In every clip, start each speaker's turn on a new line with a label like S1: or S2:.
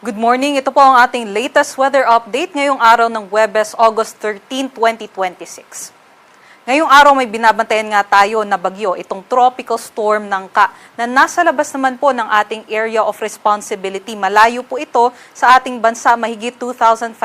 S1: Good morning, ito po ang ating latest weather update ngayong araw ng Huwebes, August 13, 2026. Ngayong araw may binabantayan nga tayo na bagyo, itong tropical storm Nangka, na nasa labas naman po ng ating area of responsibility. Malayo po ito sa ating bansa, mahigit 2,500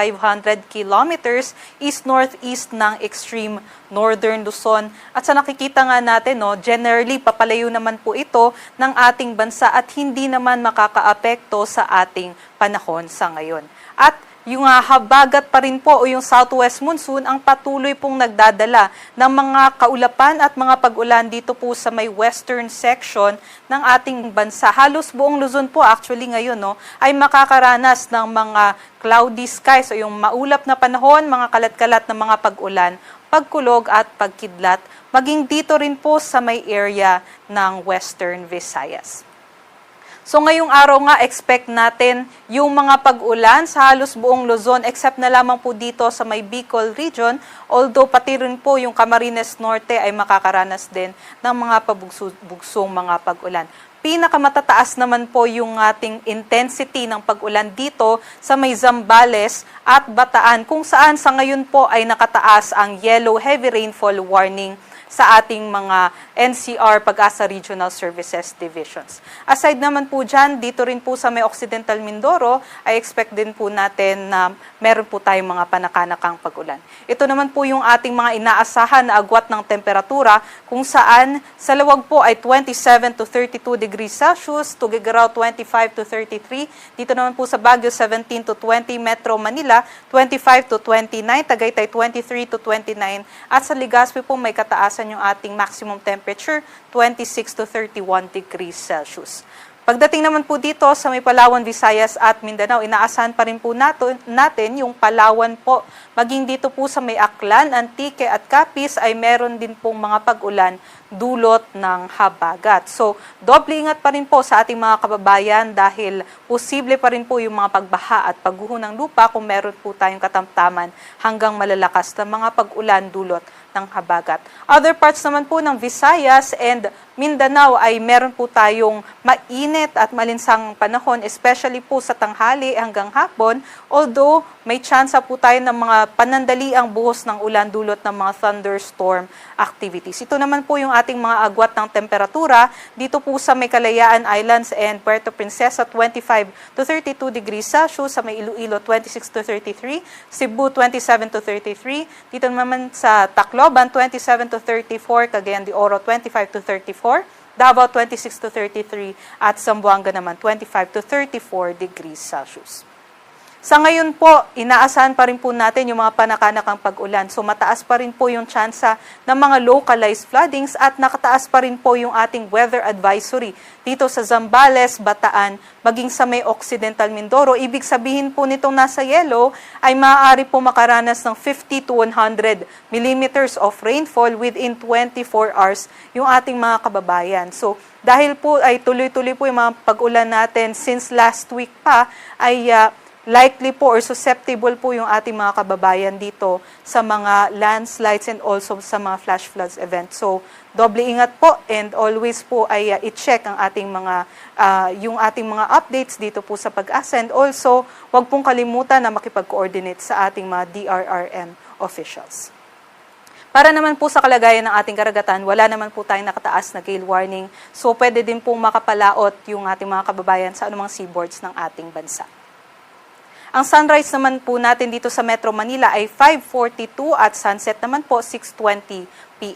S1: kilometers east-northeast ng extreme northern Luzon. At sa nakikita nga natin, generally papalayo naman po ito ng ating bansa at hindi naman makakaapekto sa ating panahon sa ngayon. At yung habagat pa rin po o yung southwest monsoon ang patuloy pong nagdadala ng mga kaulapan at mga pag-ulan dito po sa may western section ng ating bansa. Halos buong Luzon po actually ngayon ay makakaranas ng mga cloudy skies o yung maulap na panahon, mga kalat-kalat na mga pag-ulan, pagkulog at pagkidlat, maging dito rin po sa may area ng Western Visayas. So ngayong araw nga, expect natin yung mga pag-ulan sa halos buong Luzon except na lamang po dito sa may Bicol region, although pati rin po yung Camarines Norte ay makakaranas din ng mga pabugsong mga pag-ulan. Pinakamatataas naman po yung ating intensity ng pag-ulan dito sa may Zambales at Bataan, kung saan sa ngayon po ay nakataas ang yellow heavy rainfall warning sa ating mga NCR Pag-asa Regional Services Divisions. Aside naman po dyan, dito rin po sa may Occidental Mindoro, ay expect din po natin na meron po tayong mga panakanakang pag-ulan. Ito naman po yung ating mga inaasahan na agwat ng temperatura, kung saan sa luwag po ay 27 to 32 degrees Celsius, Tuguegarao 25 to 33, dito naman po sa Baguio 17 to 20, Metro Manila 25 to 29, Tagaytay 23 to 29, at sa Legazpi po may kataasan yung ating maximum temperature, 26 to 31 degrees Celsius. Pagdating naman po dito sa may Palawan, Visayas at Mindanao, inaasahan pa rin po natin yung Palawan po. Maging dito po sa may Aklan, Antique at Capiz ay meron din pong mga pag-ulan dulot ng habagat. So, doble ingat pa rin po sa ating mga kababayan dahil posible pa rin po yung mga pagbaha at pagguho ng lupa kung meron po tayong katamtaman hanggang malalakas na mga pag-ulan dulot ng habagat. Other parts naman po ng Visayas and Mindanao ay meron po tayong mainit at malinsang panahon, especially po sa tanghali hanggang hapon, although may tsansa po tayo ng mga panandaliang buhos ng ulan dulot ng mga thunderstorm activities. Ito naman po yung ating mga agwat ng temperatura dito po sa may Kalayaan Islands and Puerto Princesa, 25 to 32 degrees Celsius, sa may Iloilo 26 to 33, Cebu 27 to 33, dito naman sa Tacloban 27 to 34, Cagayan de Oro 25 to 34, Davao 26 to 33, at Zamboanga naman 25 to 34 degrees Celsius. Sa ngayon po, inaasahan pa rin po natin yung mga panakanakang pag-ulan. So mataas pa rin po yung tsansa ng mga localized floodings at nakataas pa rin po yung ating weather advisory dito sa Zambales, Bataan, maging sa may Occidental Mindoro. Ibig sabihin po nitong nasa yellow ay maaari po makaranas ng 50 to 100 millimeters of rainfall within 24 hours yung ating mga kababayan. So dahil po ay tuloy-tuloy po yung mga pag-ulan natin since last week pa, ay likely po or susceptible po yung ating mga kababayan dito sa mga landslides and also sa mga flash floods event. So, doble ingat po and always po ay i-check ang ating yung ating mga updates dito po sa Pag-asa, and also wag pong kalimutan na makipag-coordinate sa ating mga DRRM officials. Para naman po sa kalagayan ng ating karagatan, wala naman po tayong nakataas na gale warning. So, pwede din pong makapalaot yung ating mga kababayan sa anumang seaboards ng ating bansa. Ang sunrise naman po natin dito sa Metro Manila ay 5:42 at sunset naman po 6:20 p.m.